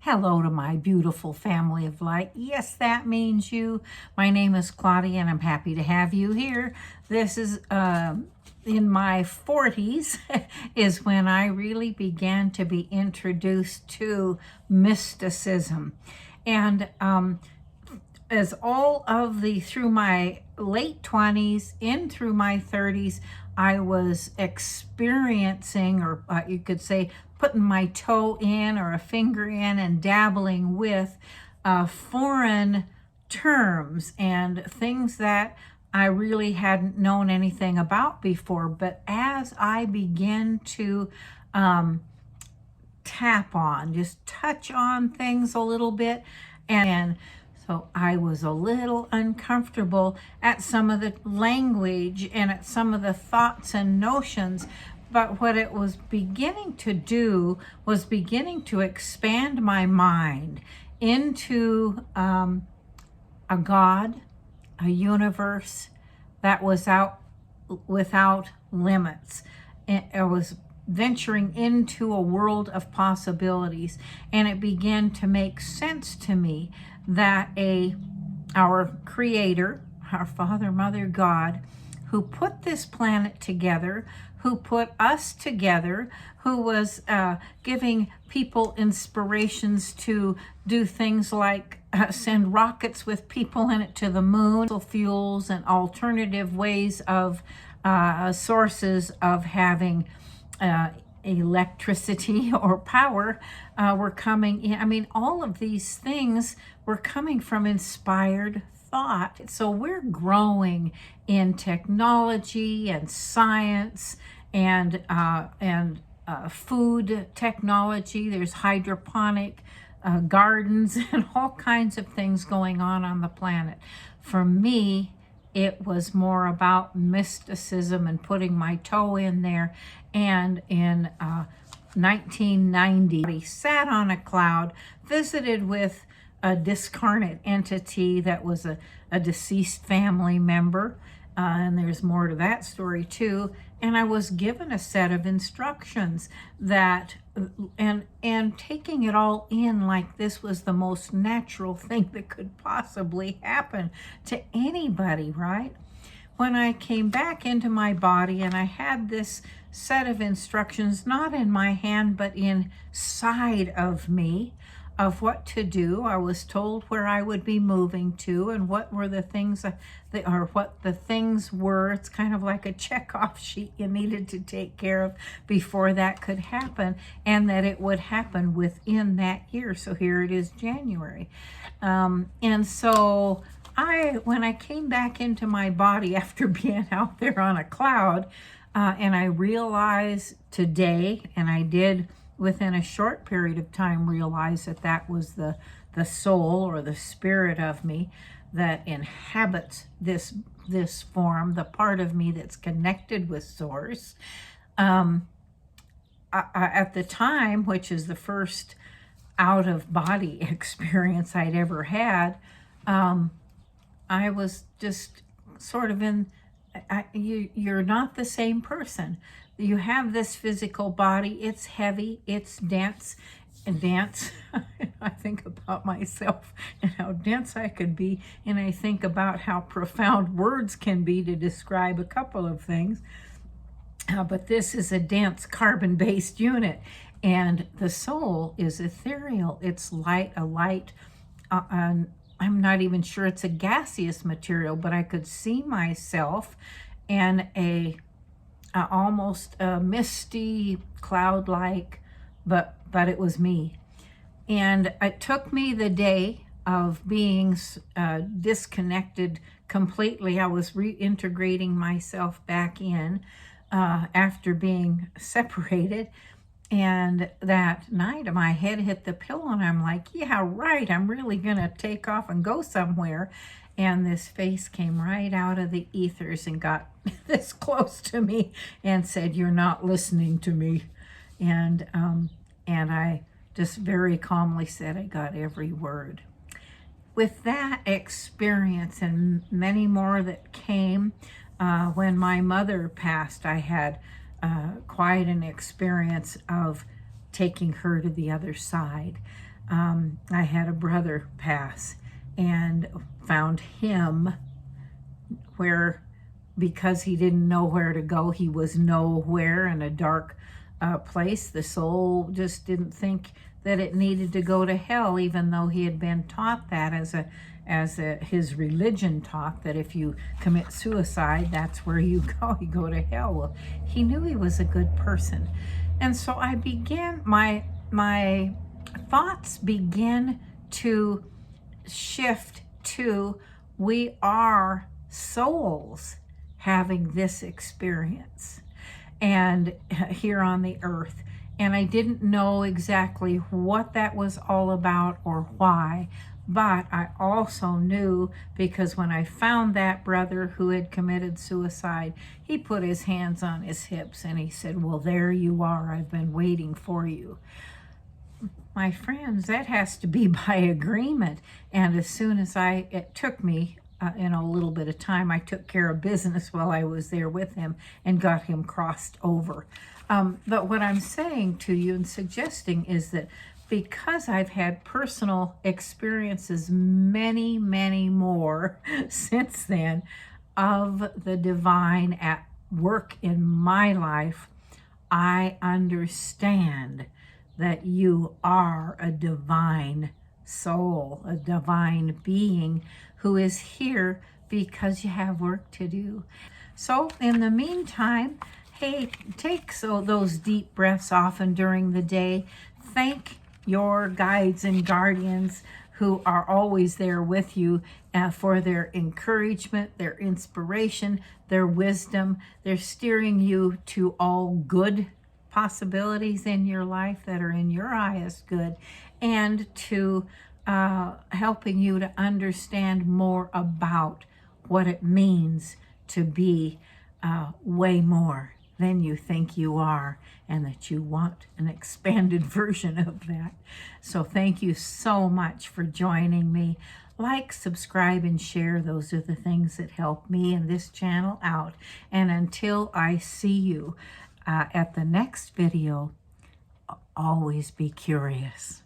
Hello to my beautiful family of light. Yes, that means you. My name is Claudia, and I'm happy to have you here. This is in my 40s is when I really began to be introduced to mysticism. And as through my late 20s in through my 30s, I was experiencing, or you could say, putting my toe in or a finger in and dabbling with foreign terms and things that I really hadn't known anything about before. But as I began to tap on, just touch on things a little bit, and so I was a little uncomfortable at some of the language and at some of the thoughts and notions. But what it was beginning to do was beginning to expand my mind into a God, a universe that was without limits. It was venturing into a world of possibilities, and it began to make sense to me that our creator, our Father, Mother, God, who put this planet together, who put us together, who was giving people inspirations to do things like send rockets with people in it to the moon, fuels and alternative ways of sources of having electricity or power were coming in. I mean, all of these things were coming from inspired thought. So we're growing in technology and science and food technology. There's hydroponic gardens and all kinds of things going on the planet. For me, it was more about mysticism and putting my toe in there. And in 1990, he sat on a cloud, visited with a discarnate entity that was a deceased family member. And there's more to that story too. And I was given a set of instructions that, and taking it all in like this was the most natural thing that could possibly happen to anybody, right? When I came back into my body and I had this set of instructions, not in my hand, but inside of me, of what to do. I was told where I would be moving to and what were the things what the things were. It's kind of like a checkoff sheet you needed to take care of before that could happen, and that it would happen within that year. So here it is, January. And so when I came back into my body after being out there on a cloud, and I realized today, and I did within a short period of time realize that that was the soul or the spirit of me that inhabits this form, the part of me that's connected with source. At the time, which is the first out of body experience I'd ever had, I was just sort of you're not the same person. You have this physical body, it's heavy, it's dense, I think about myself and how dense I could be, and I think about how profound words can be to describe a couple of things. But this is a dense carbon-based unit, and the soul is ethereal. It's light, I'm not even sure it's a gaseous material, but I could see myself in almost a misty, cloud-like, but it was me. And it took me the day of being disconnected completely. I was reintegrating myself back in after being separated. And that night, my head hit the pillow, and I'm like, yeah, right, I'm really going to take off and go somewhere. And this face came right out of the ethers and got this close to me and said, "You're not listening to me." And I just very calmly said, "I got every word." With that experience and many more that came, when my mother passed, I had quite an experience of taking her to the other side. I had a brother pass and found him where, because he didn't know where to go, he was nowhere, in a dark place. The soul just didn't think that it needed to go to hell, even though he had been taught that his religion taught that if you commit suicide, that's where you go to hell. Well, he knew he was a good person. And so I began, my thoughts began to shift to, we are souls having this experience and here on the earth. And I didn't know exactly what that was all about or why, but I also knew, because when I found that brother who had committed suicide, he put his hands on his hips and he said, well, there you are, I've been waiting for you. My friends, that has to be by agreement. And as soon as it took me a little bit of time, I took care of business while I was there with him and got him crossed over. But what I'm saying to you and suggesting is that because I've had personal experiences, many, many more since then, of the divine at work in my life, I understand that you are a divine soul, a divine being who is here because you have work to do. So in the meantime, hey, take those deep breaths often during the day. Thank your guides and guardians who are always there with you for their encouragement, their inspiration, their wisdom. They're steering you to all good possibilities in your life that are in your highest good, and to helping you to understand more about what it means to be way more than you think you are, and that you want an expanded version of that. So thank you so much for joining me. Like, subscribe, and share. Those are the things that help me and this channel out. And until I see you at the next video, always be curious.